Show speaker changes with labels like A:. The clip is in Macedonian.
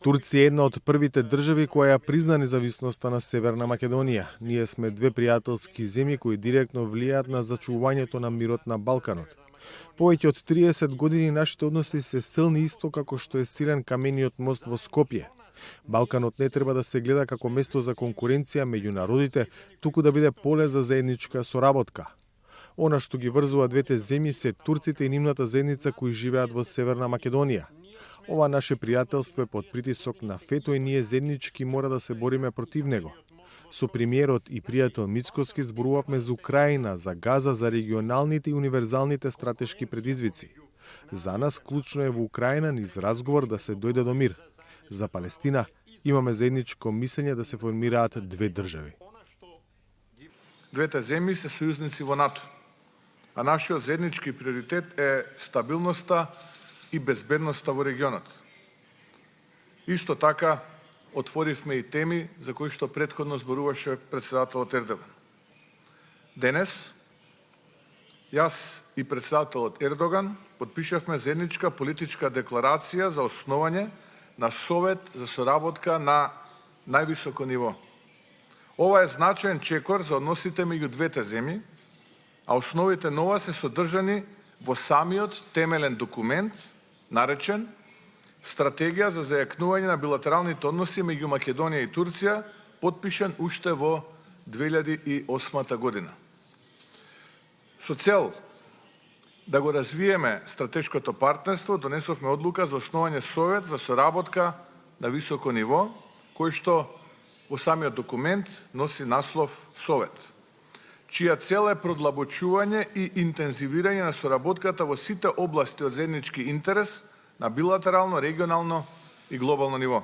A: Турција е една од првите држави која ја призна независноста на Северна Македонија. Ние сме две пријателски земји кои директно влијаат на зачувањето на мирот на Балканот. Повеќе од 30 години нашите односи се силни исто како што е силен камениот мост во Скопје. Балканот не треба да се гледа како место за конкуренција меѓу народите, туку да биде поле за заедничка соработка. Она што ги врзува двете земји се турците и нивната заедница кои живеат во Северна Македонија. Ова наше пријателство е под притисок на ФЕТО и ние заеднички мора да се бориме против него. Со премиерот и пријател Мицкоски зборувавме за Украина, за Газа, за регионалните и универзалните стратешки предизвици. За нас клучно е во Украина низ разговор да се дојде до мир. За Палестина имаме заедничко мислење да се формираат две држави.
B: Двете земји се сојузници во НАТО, а нашиот заеднички приоритет е стабилноста и безбедноста во регионот. Исто така, отворивме и теми за кои што претходно зборуваше председателот Ердоган. Денес, јас и председателот Ердоган подпишавме заедничка политичка декларација за основање на Совет за соработка на највисоко ниво. Ова е значаен чекор за односите меѓу двете земји, а основите на ова се содржани во самиот темелен документ, наречен Стратегија за зајакнување на билатералните односи меѓу Македонија и Турција, потпишан уште во 2008 година. Со цел да го развиеме стратешкото партнерство, донесовме одлука за основање Совет за соработка на високо ниво, кој што во самиот документ носи наслов Совет, чија цел е продлабочување и интензивирање на соработката во сите области од заеднички интерес на билатерално, регионално и глобално ниво.